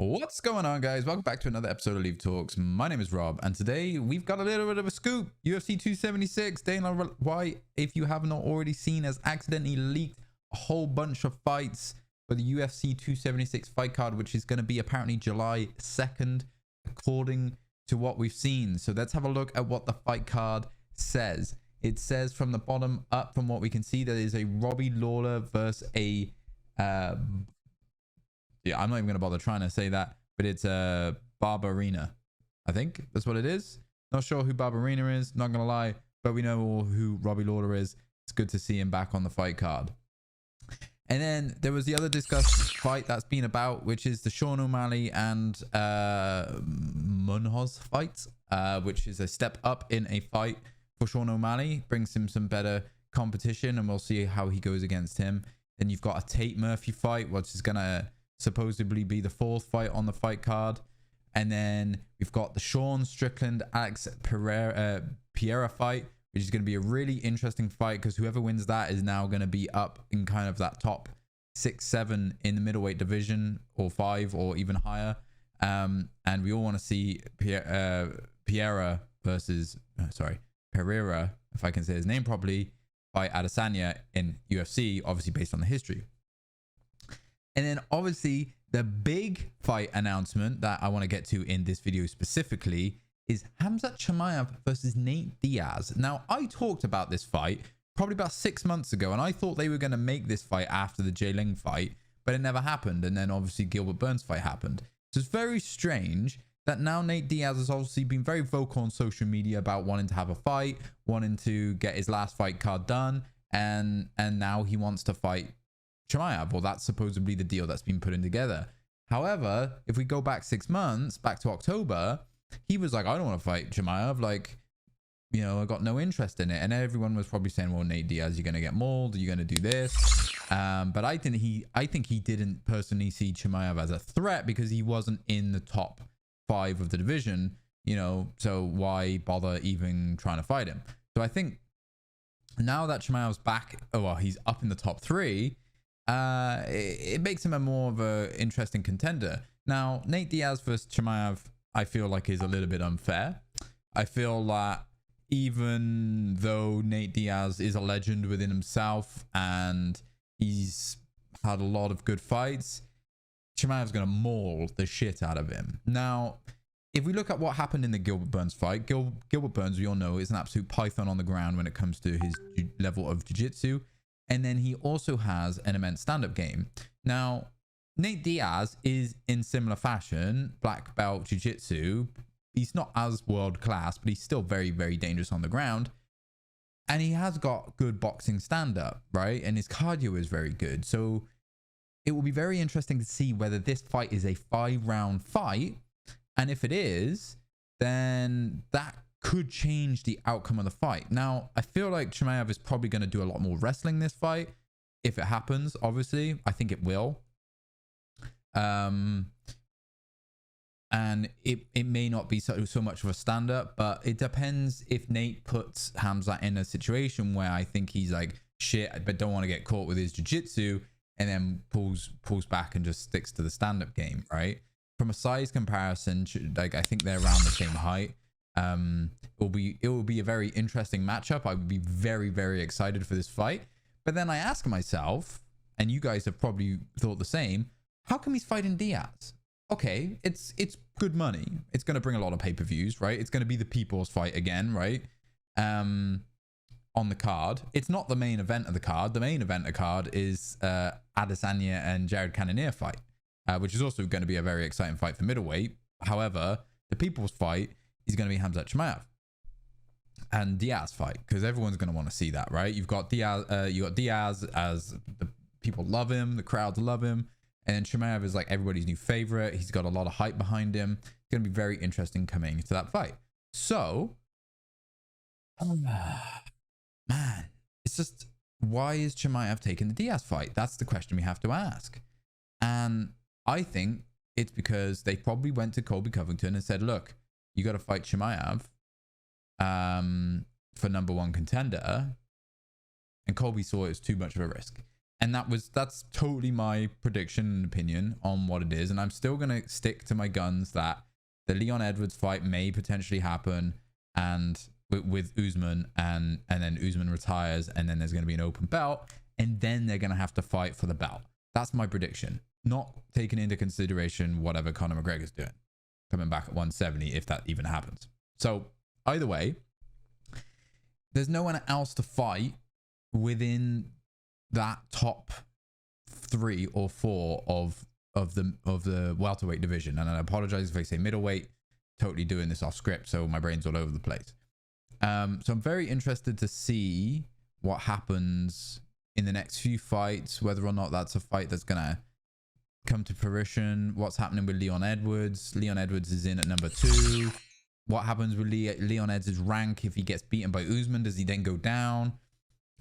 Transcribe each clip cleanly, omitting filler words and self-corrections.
What's going on, guys? Welcome back to another episode of Leave Talks. My name is Rob, and today we've got a little bit of a scoop. UFC 276, Dana White, if you have not already seen, has accidentally leaked a whole bunch of fights for the UFC 276 fight card, which is going to be apparently July 2nd, according to what we've seen. So let's have a look at what the fight card says. It says from the bottom up, from what we can see, there is a Robbie Lawler versus a yeah, I'm not even going to bother trying to say that, but it's Barberena. I think that's what it is. Not sure who Barberena is, not going to lie, but we know who Robbie Lawler is. It's good to see him back on the fight card. And then there was the other discussed fight that's been about, which is the Sean O'Malley and Munhoz fight, which is a step up in a fight for Sean O'Malley. Brings him some better competition, and we'll see how he goes against him. Then you've got a Tate Murphy fight, which is going to supposedly be the fourth fight on the fight card. And then we've got the Sean Strickland Alex Periera fight, which is going to be a really interesting fight, because whoever wins that is now going to be up in kind of that top 6-7 in the middleweight division, or 5 or even higher. And we all want to see Periera versus Periera, if I can say his name properly, by Adesanya in UFC, obviously based on the history. And then obviously the big fight announcement that I want to get to in this video specifically is Khamzat Chimaev versus Nate Diaz. Now, I talked about this fight probably about 6 months ago, and I thought they were going to make this fight after the Jailing fight, but it never happened. And then obviously Gilbert Burns fight happened. So it's very strange that now Nate Diaz has obviously been very vocal on social media about wanting to have a fight, wanting to get his last fight card done, and now he wants to fight Chimaev. Well, that's supposedly the deal that's been put in together. However, if we go back 6 months, back to October, he was like, I don't want to fight Chimaev. Like, you know, I got no interest in it. And everyone was probably saying, well, Nate Diaz, you're going to get mauled. You're going to do this. But I think he didn't personally see Chimaev as a threat, because he wasn't in the top 5 of the division, you know, so why bother even trying to fight him? So I think now that Chimaev's back, he's up in the top 3, it makes him a more of a interesting contender. Now, Nate Diaz versus Chimaev, I feel like is a little bit unfair. I feel that even though Nate Diaz is a legend within himself and he's had a lot of good fights, Chimaev's going to maul the shit out of him. Now, if we look at what happened in the Gilbert Burns fight, Gilbert Burns, we all know, is an absolute python on the ground when it comes to his level of jiu-jitsu. And then he also has an immense stand-up game. Now, Nate Diaz is in similar fashion, black belt jiu-jitsu. He's not as world-class, but he's still very, very dangerous on the ground. And he has got good boxing stand-up, right? And his cardio is very good. So it will be very interesting to see whether this fight is a 5-round fight. And if it is, then that could change the outcome of the fight. Now, I feel like Chimaev is probably going to do a lot more wrestling this fight. If it happens, obviously, I think it will. And it may not be so much of a stand-up, but it depends if Nate puts Khamzat in a situation where I think he's like, shit, but don't want to get caught with his jiu-jitsu, and then pulls back and just sticks to the stand-up game, right? From a size comparison, like, I think they're around the same height. It will be a very interesting matchup. I would be very, very excited for this fight. But then I ask myself, and you guys have probably thought the same, how come he's fighting Diaz? Okay, it's good money. It's going to bring a lot of pay-per-views, right? It's going to be the people's fight again, right? On the card. It's not the main event of the card. The main event of the card is Adesanya and Jared Cannonier fight, which is also going to be a very exciting fight for middleweight. However, the people's fight is going to be Khamzat Chimaev and Diaz fight, because everyone's going to want to see that, right? You've got Diaz, as the people love him, the crowds love him, and Chimaev is like everybody's new favorite. He's got a lot of hype behind him. It's going to be very interesting coming into that fight. So, man, it's just, why is Chimaev taking the Diaz fight? That's the question we have to ask. And I think it's because they probably went to Colby Covington and said, look, you got to fight Chimaev for #1 contender. And Colby saw it was too much of a risk. And that's totally my prediction and opinion on what it is. And I'm still going to stick to my guns that the Leon Edwards fight may potentially happen, and with Usman, and then Usman retires, and then there's going to be an open belt, and then they're going to have to fight for the belt. That's my prediction. Not taking into consideration whatever Conor McGregor's doing, coming back at 170, if that even happens. So either way, there's no one else to fight within that top 3 or 4 of the welterweight division. And I apologize if I say middleweight, totally doing this off script, so my brain's all over the place. So I'm very interested to see what happens in the next few fights, whether or not that's a fight that's gonna come to fruition. What's happening with Leon Edwards? Leon Edwards is in at number 2. What happens with Leon Edwards' rank if he gets beaten by Usman? Does he then go down?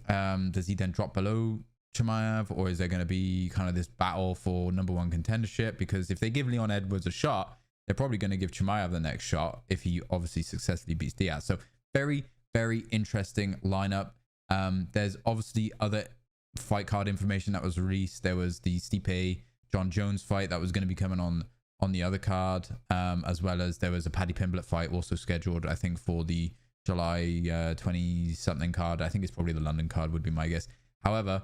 Does he then drop below Chimaev, or is there going to be kind of this battle for number 1 contendership? Because if they give Leon Edwards a shot, they're probably going to give Chimaev the next shot if he obviously successfully beats Diaz. So very, very interesting lineup. There's obviously other fight card information that was released. There was the Stipe John Jones fight that was going to be coming on the other card, as well as there was a Paddy Pimblett fight also scheduled, I think, for the July 20 something card. I think it's probably the London card would be my guess. However,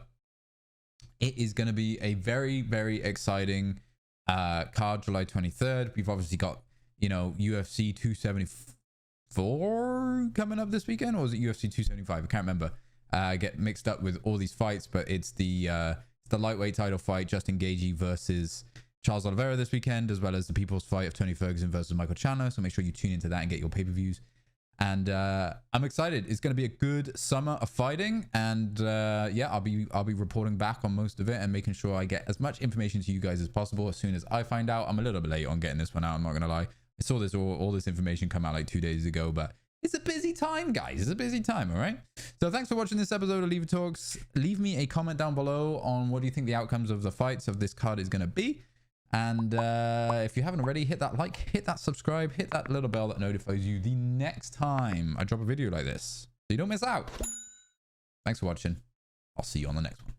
it is going to be a very, very exciting card, July 23rd. We've obviously got, you know, UFC 274 coming up this weekend, or is it UFC 275? I can't remember. I get mixed up with all these fights, but it's the lightweight title fight, Justin Gaethje versus Charles Oliveira this weekend, as well as the people's fight of Tony Ferguson versus Michael Chandler. So make sure you tune into that and get your pay-per-views. And I'm excited. It's going to be a good summer of fighting, and yeah, I'll be reporting back on most of it and making sure I get as much information to you guys as possible as soon as I find out. I'm a little bit late on getting this one out, I'm not gonna lie. I saw this all this information come out like 2 days ago, but it's a busy time, guys. It's a busy time. All right, so thanks for watching this episode of Leave It Talks. Leave me a comment down below on what do you think the outcomes of the fights of this card is going to be. And if you haven't already, hit that like, hit that subscribe, hit that little bell that notifies you the next time I drop a video like this, so you don't miss out. Thanks for watching. I'll see you on the next one.